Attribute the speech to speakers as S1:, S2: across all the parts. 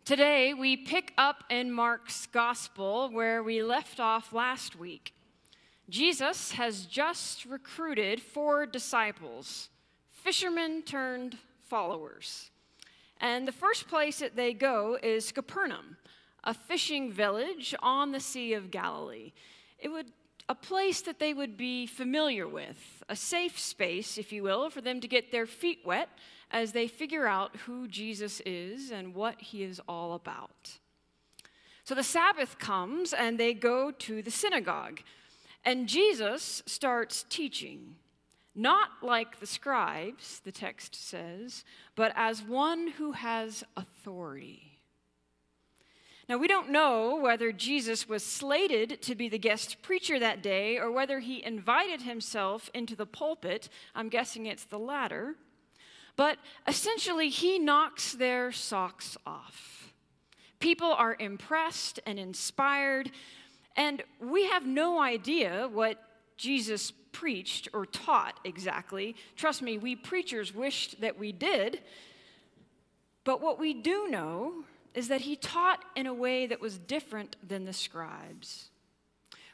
S1: Today, we pick up in Mark's gospel where we left off last week. Jesus has just recruited 4 disciples, fishermen turned followers. And the first place that they go is Capernaum, a fishing village on the Sea of Galilee. A place that they would be familiar with, a safe space, if you will, for them to get their feet wet as they figure out who Jesus is and what he is all about. So the Sabbath comes and they go to the synagogue, and Jesus starts teaching, not like the scribes, the text says, but as one who has authority. Now, we don't know whether Jesus was slated to be the guest preacher that day or whether he invited himself into the pulpit. I'm guessing it's the latter. But essentially, he knocks their socks off. People are impressed and inspired, and we have no idea what Jesus preached or taught exactly. Trust me, we preachers wished that we did. But what we do know is that he taught in a way that was different than the scribes,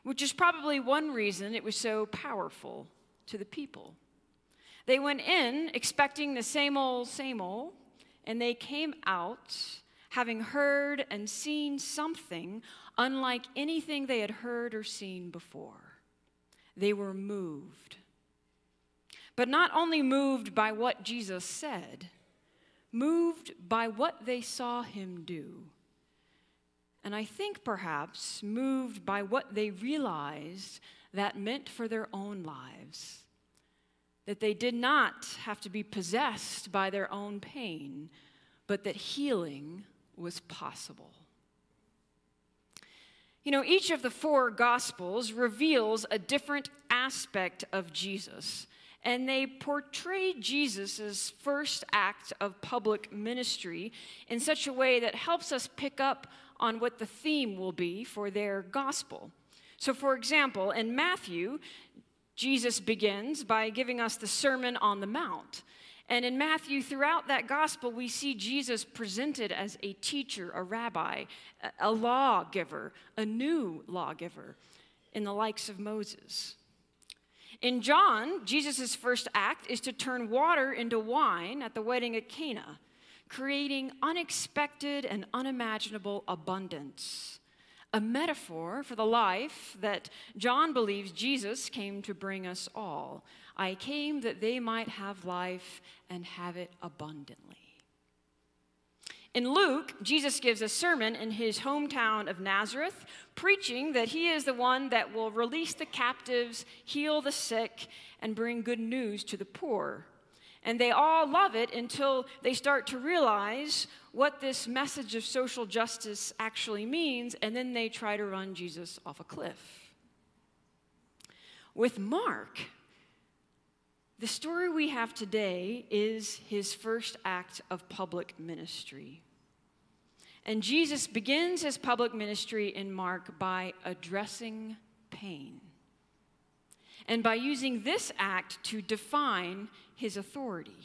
S1: which is probably one reason it was so powerful to the people. They went in expecting the same old, and they came out having heard and seen something unlike anything they had heard or seen before. They were moved. But not only moved by what Jesus said, moved by what they saw him do. And I think perhaps moved by what they realized that meant for their own lives. That they did not have to be possessed by their own pain, but that healing was possible. You know, each of the 4 Gospels reveals a different aspect of Jesus. And they portray Jesus' first act of public ministry in such a way that helps us pick up on what the theme will be for their gospel. So, for example, in Matthew, Jesus begins by giving us the Sermon on the Mount. And in Matthew, throughout that gospel, we see Jesus presented as a teacher, a rabbi, a lawgiver, a new lawgiver, in the likes of Moses. In John, Jesus' first act is to turn water into wine at the wedding at Cana, creating unexpected and unimaginable abundance, a metaphor for the life that John believes Jesus came to bring us all. I came that they might have life and have it abundantly. In Luke, Jesus gives a sermon in his hometown of Nazareth, preaching that he is the one that will release the captives, heal the sick, and bring good news to the poor. And they all love it until they start to realize what this message of social justice actually means, and then they try to run Jesus off a cliff. With Mark, the story we have today is his first act of public ministry. And Jesus begins his public ministry in Mark by addressing pain, and by using this act to define his authority.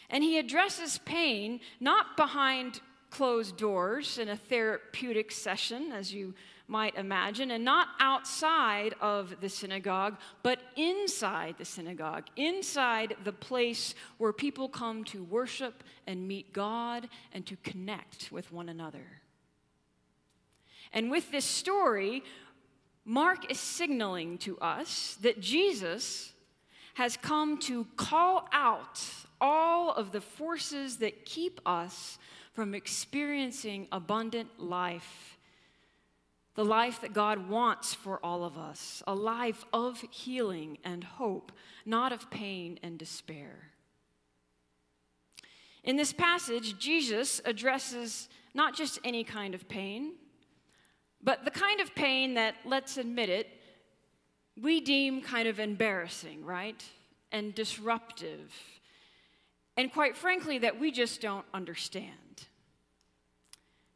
S1: And he addresses pain not behind closed doors in a therapeutic session, as you might imagine, and not outside of the synagogue, but inside the synagogue, inside the place where people come to worship and meet God and to connect with one another. And with this story, Mark is signaling to us that Jesus has come to call out all of the forces that keep us from experiencing abundant life, the life that God wants for all of us, a life of healing and hope, not of pain and despair. In this passage, Jesus addresses not just any kind of pain, but the kind of pain that, let's admit it, we deem kind of embarrassing, right? And disruptive. And quite frankly, that we just don't understand.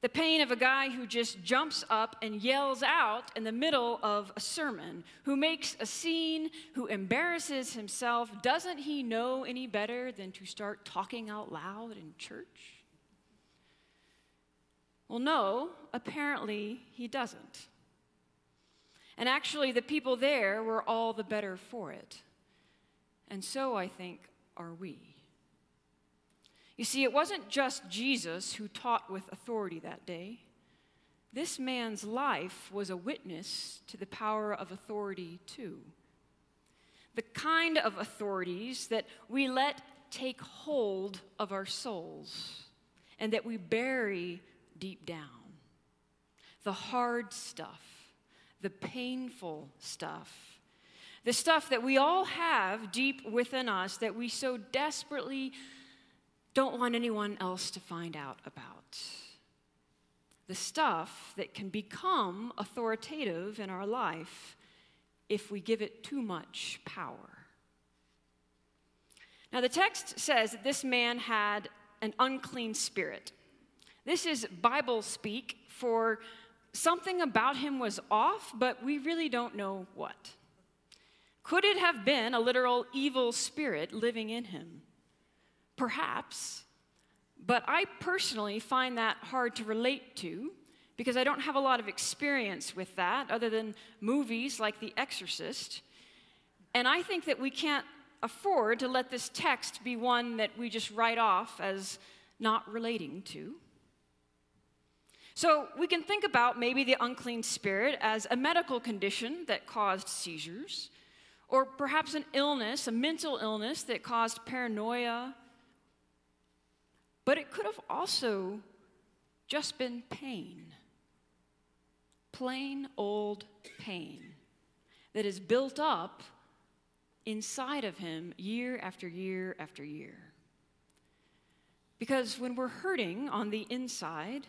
S1: The pain of a guy who just jumps up and yells out in the middle of a sermon, who makes a scene, who embarrasses himself. Doesn't he know any better than to start talking out loud in church? Well, no, apparently he doesn't. And actually, the people there were all the better for it. And so, I think, are we. You see, it wasn't just Jesus who taught with authority that day. This man's life was a witness to the power of authority, too. The kind of authorities that we let take hold of our souls and that we bury deep down. The hard stuff, the painful stuff, the stuff that we all have deep within us that we so desperately don't want anyone else to find out about. The stuff that can become authoritative in our life if we give it too much power. Now, the text says that this man had an unclean spirit. This is Bible speak for something about him was off, but we really don't know what. Could it have been a literal evil spirit living in him? Perhaps, but I personally find that hard to relate to because I don't have a lot of experience with that other than movies like The Exorcist. And I think that we can't afford to let this text be one that we just write off as not relating to. So we can think about maybe the unclean spirit as a medical condition that caused seizures, or perhaps an illness, a mental illness that caused paranoia. But it could have also just been pain. Plain old pain that is built up inside of him year after year after year. Because when we're hurting on the inside,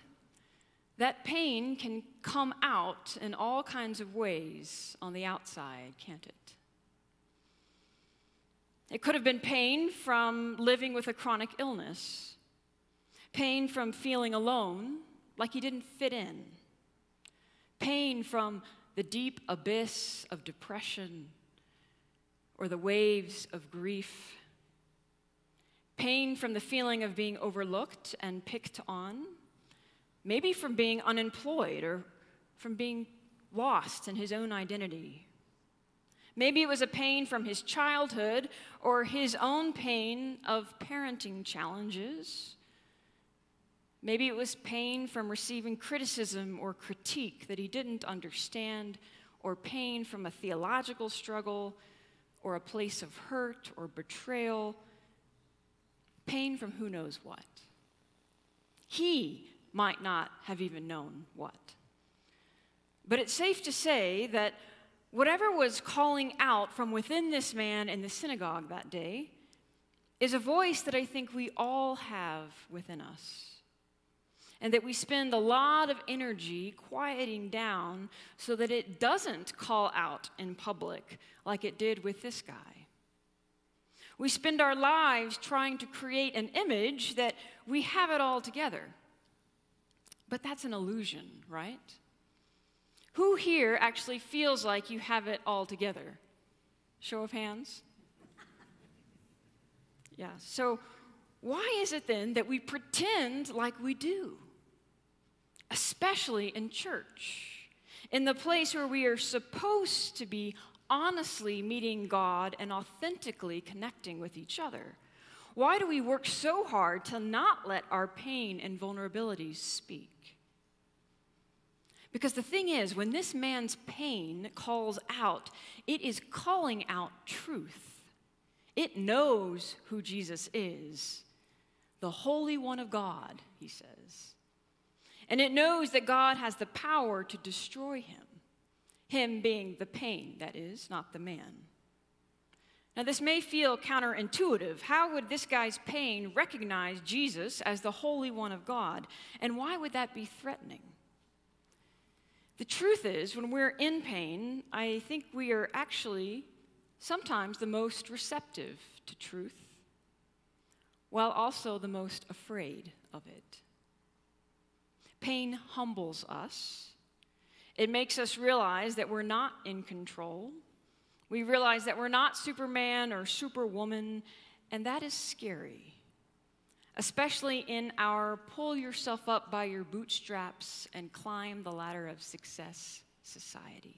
S1: that pain can come out in all kinds of ways on the outside, can't it? It could have been pain from living with a chronic illness, pain from feeling alone, like he didn't fit in, pain from the deep abyss of depression or the waves of grief, pain from the feeling of being overlooked and picked on, maybe from being unemployed or from being lost in his own identity. Maybe it was a pain from his childhood or his own pain of parenting challenges. Maybe it was pain from receiving criticism or critique that he didn't understand, or pain from a theological struggle or a place of hurt or betrayal. Pain from who knows what. He might not have even known what. But it's safe to say that whatever was calling out from within this man in the synagogue that day is a voice that I think we all have within us, and that we spend a lot of energy quieting down so that it doesn't call out in public like it did with this guy. We spend our lives trying to create an image that we have it all together. But that's an illusion, right? Who here actually feels like you have it all together? Show of hands. Yeah, so why is it then that we pretend like we do? Especially in church, in the place where we are supposed to be honestly meeting God and authentically connecting with each other. Why do we work so hard to not let our pain and vulnerabilities speak? Because the thing is, when this man's pain calls out, it is calling out truth. It knows who Jesus is, the Holy One of God, he says. And it knows that God has the power to destroy him being the pain, that is, not the man. Now, this may feel counterintuitive. How would this guy's pain recognize Jesus as the Holy One of God? And why would that be threatening? The truth is, when we're in pain, I think we are actually sometimes the most receptive to truth, while also the most afraid of it. Pain humbles us. It makes us realize that we're not in control. We realize that we're not Superman or Superwoman, and that is scary. especially in our pull yourself up by your bootstraps and climb the ladder of success society.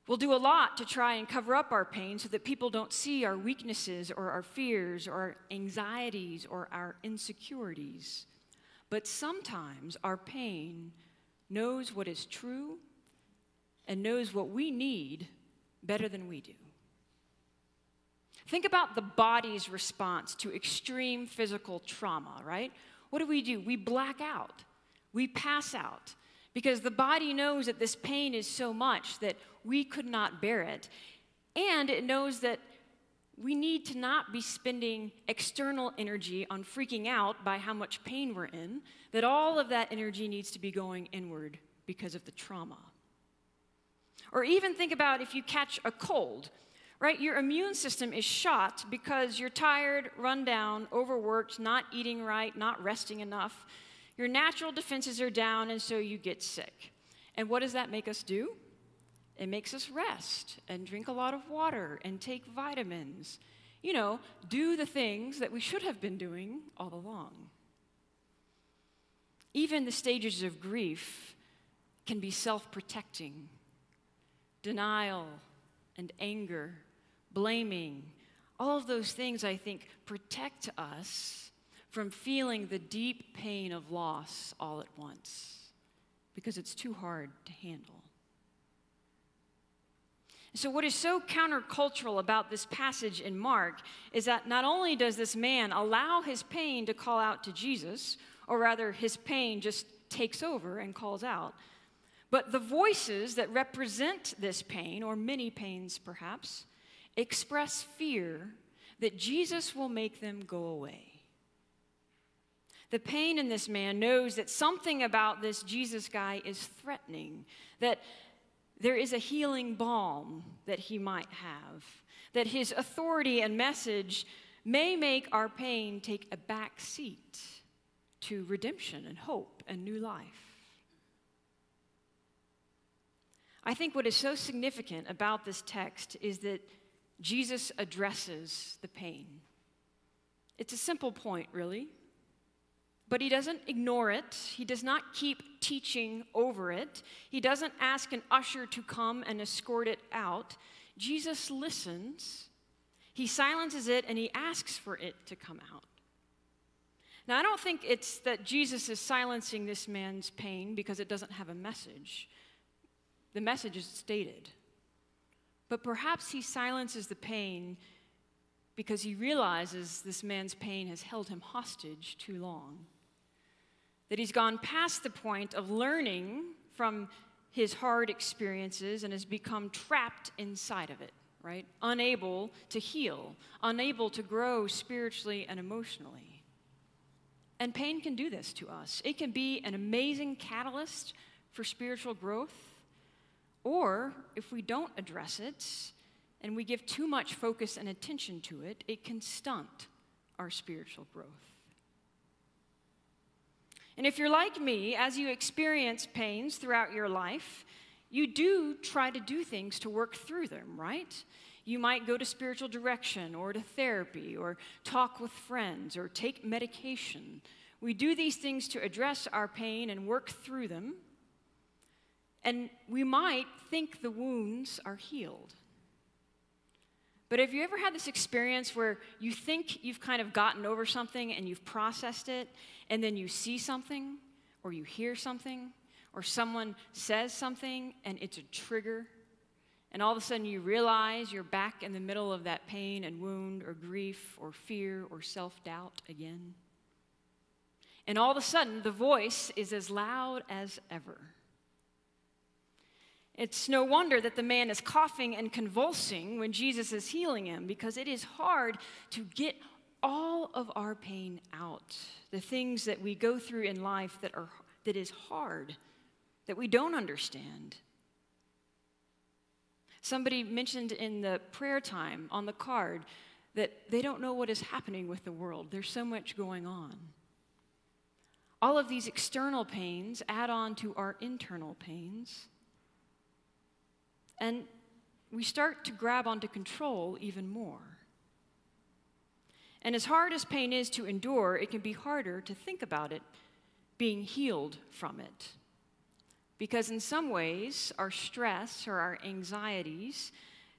S1: We'll do a lot to try and cover up our pain so that people don't see our weaknesses or our fears or our anxieties or our insecurities. But sometimes our pain knows what is true and knows what we need better than we do. Think about the body's response to extreme physical trauma, right? What do? We black out. We pass out. Because the body knows that this pain is so much that we could not bear it. And it knows that we need to not be spending external energy on freaking out by how much pain we're in, that all of that energy needs to be going inward because of the trauma. Or even think about if you catch a cold, right? Your immune system is shot because you're tired, run down, overworked, not eating right, not resting enough. Your natural defenses are down, and so you get sick. And what does that make us do? It makes us rest and drink a lot of water and take vitamins. You know, do the things that we should have been doing all along. Even the stages of grief can be self-protecting. Denial and anger, blaming, all of those things, I think, protect us from feeling the deep pain of loss all at once, because it's too hard to handle. So what is so countercultural about this passage in Mark is that not only does this man allow his pain to call out to Jesus, or rather his pain just takes over and calls out, but the voices that represent this pain, or many pains perhaps, express fear that Jesus will make them go away. The pain in this man knows that something about this Jesus guy is threatening, that there is a healing balm that he might have, that his authority and message may make our pain take a back seat to redemption and hope and new life. I think what is so significant about this text is that Jesus addresses the pain. It's a simple point, really. But he doesn't ignore it. He does not keep teaching over it. He doesn't ask an usher to come and escort it out. Jesus listens. He silences it, and he asks for it to come out. Now, I don't think it's that Jesus is silencing this man's pain because it doesn't have a message. The message is stated. But perhaps he silences the pain because he realizes this man's pain has held him hostage too long. That he's gone past the point of learning from his hard experiences and has become trapped inside of it, right? Unable to heal, unable to grow spiritually and emotionally. And pain can do this to us. It can be an amazing catalyst for spiritual growth, or if we don't address it and we give too much focus and attention to it, it can stunt our spiritual growth. And if you're like me, as you experience pains throughout your life, you do try to do things to work through them, right? You might go to spiritual direction or to therapy or talk with friends or take medication. We do these things to address our pain and work through them. And we might think the wounds are healed. But have you ever had this experience where you think you've kind of gotten over something and you've processed it, and then you see something, or you hear something, or someone says something, and it's a trigger, and all of a sudden you realize you're back in the middle of that pain and wound or grief or fear or self-doubt again? And all of a sudden, the voice is as loud as ever. It's no wonder that the man is coughing and convulsing when Jesus is healing him, because it is hard to get all of our pain out, the things that we go through in life that is hard, that we don't understand. Somebody mentioned in the prayer time on the card that they don't know what is happening with the world. There's so much going on. All of these external pains add on to our internal pains. And we start to grab onto control even more. And as hard as pain is to endure, it can be harder to think about it being healed from it. Because in some ways, our stress or our anxieties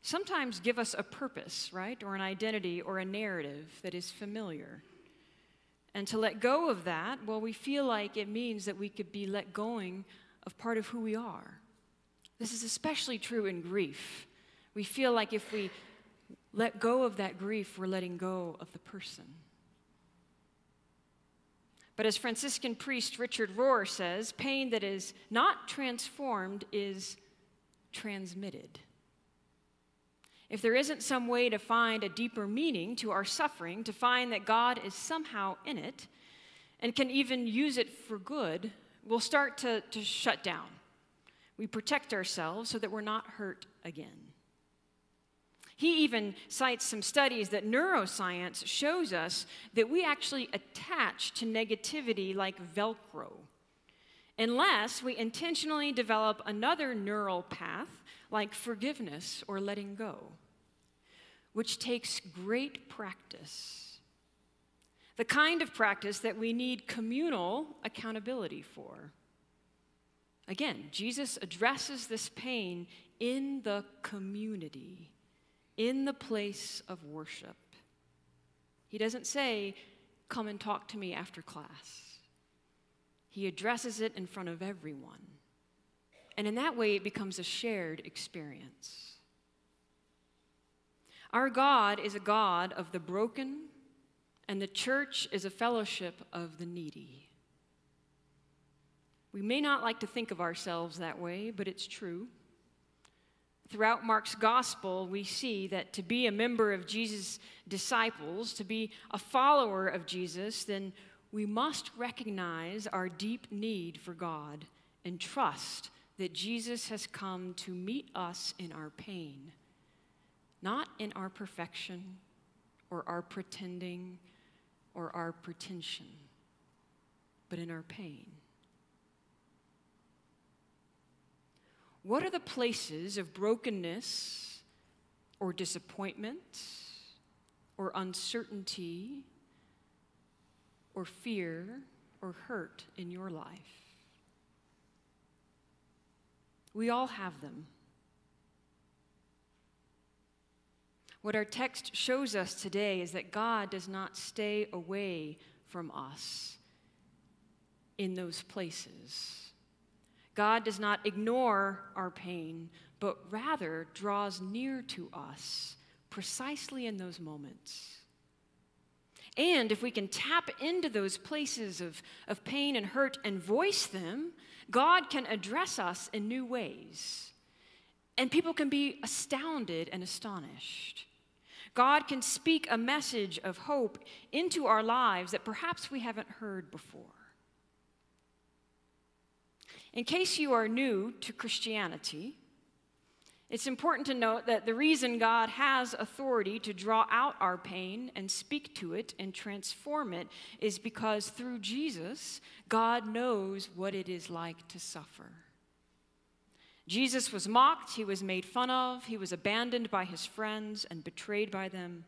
S1: sometimes give us a purpose, right? Or an identity or a narrative that is familiar. And to let go of that, well, we feel like it means that we could be let going of part of who we are. This is especially true in grief. We feel like if we let go of that grief, we're letting go of the person. But as Franciscan priest Richard Rohr says, pain that is not transformed is transmitted. If there isn't some way to find a deeper meaning to our suffering, to find that God is somehow in it and can even use it for good, we'll start to shut down. We protect ourselves so that we're not hurt again. He even cites some studies that neuroscience shows us that we actually attach to negativity like Velcro, unless we intentionally develop another neural path like forgiveness or letting go, which takes great practice. The kind of practice that we need communal accountability for. Again, Jesus addresses this pain in the community, in the place of worship. He doesn't say, come and talk to me after class. He addresses it in front of everyone. And in that way, it becomes a shared experience. Our God is a God of the broken, and the church is a fellowship of the needy. We may not like to think of ourselves that way, but it's true. Throughout Mark's gospel, we see that to be a member of Jesus' disciples, to be a follower of Jesus, then we must recognize our deep need for God and trust that Jesus has come to meet us in our pain, not in our perfection or our pretending or our pretension, but in our pain. What are the places of brokenness or disappointment or uncertainty or fear or hurt in your life? We all have them. What our text shows us today is that God does not stay away from us in those places. God does not ignore our pain, but rather draws near to us precisely in those moments. And if we can tap into those places of pain and hurt and voice them, God can address us in new ways. And people can be astounded and astonished. God can speak a message of hope into our lives that perhaps we haven't heard before. In case you are new to Christianity, it's important to note that the reason God has authority to draw out our pain and speak to it and transform it is because through Jesus, God knows what it is like to suffer. Jesus was mocked, he was made fun of, he was abandoned by his friends and betrayed by them.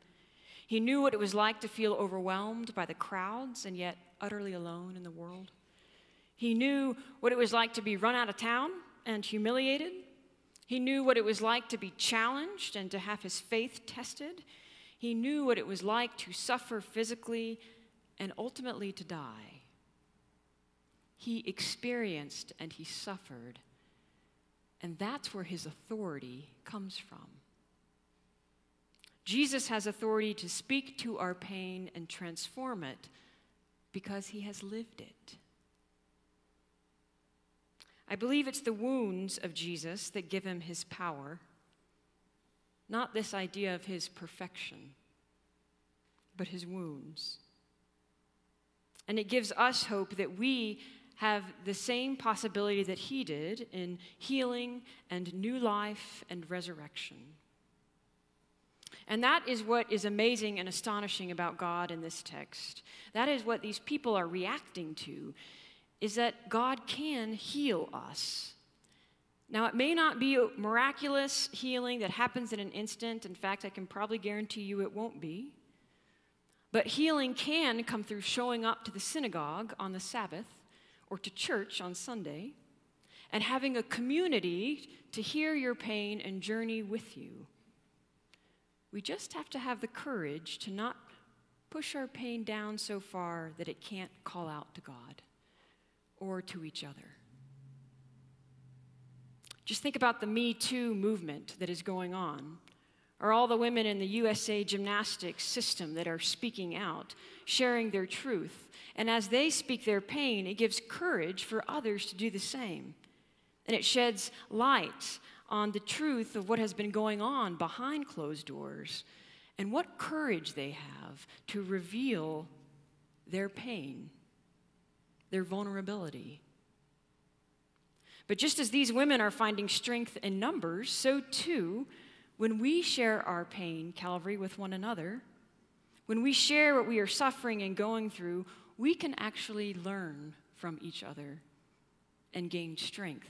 S1: He knew what it was like to feel overwhelmed by the crowds and yet utterly alone in the world. He knew what it was like to be run out of town and humiliated. He knew what it was like to be challenged and to have his faith tested. He knew what it was like to suffer physically and ultimately to die. He experienced and he suffered, and that's where his authority comes from. Jesus has authority to speak to our pain and transform it because he has lived it. I believe it's the wounds of Jesus that give him his power, not this idea of his perfection, but his wounds. And it gives us hope that we have the same possibility that he did in healing and new life and resurrection. And that is what is amazing and astonishing about God in this text. That is what these people are reacting to, is that God can heal us. Now, it may not be a miraculous healing that happens in an instant. In fact, I can probably guarantee you it won't be. But healing can come through showing up to the synagogue on the Sabbath or to church on Sunday and having a community to hear your pain and journey with you. We just have to have the courage to not push our pain down so far that it can't call out to God or to each other. Just think about the Me Too movement that is going on, or all the women in the USA gymnastics system that are speaking out, sharing their truth. And as they speak their pain, it gives courage for others to do the same. And it sheds light on the truth of what has been going on behind closed doors and what courage they have to reveal their pain, their vulnerability. But just as these women are finding strength in numbers, so too, when we share our pain, Calvary, with one another, when we share what we are suffering and going through, we can actually learn from each other and gain strength.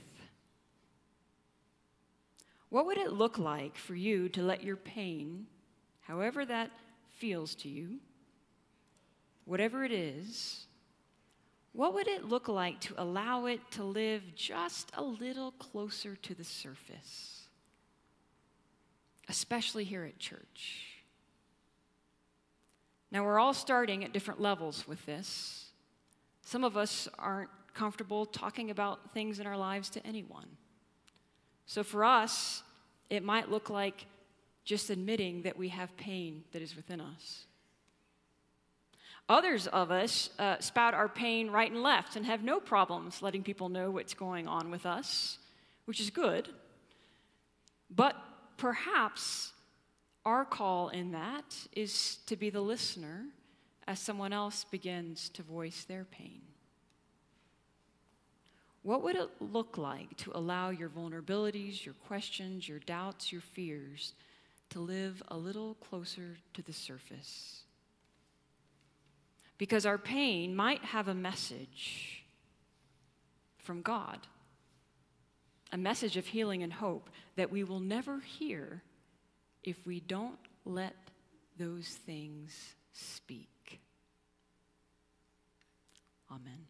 S1: What would it look like for you to let your pain, however that feels to you, whatever it is, what would it look like to allow it to live just a little closer to the surface, especially here at church? Now, we're all starting at different levels with this. Some of us aren't comfortable talking about things in our lives to anyone. So for us, it might look like just admitting that we have pain that is within us. Others of us spout our pain right and left and have no problems letting people know what's going on with us, which is good. But perhaps our call in that is to be the listener as someone else begins to voice their pain. What would it look like to allow your vulnerabilities, your questions, your doubts, your fears to live a little closer to the surface? Because our pain might have a message from God, a message of healing and hope that we will never hear if we don't let those things speak. Amen.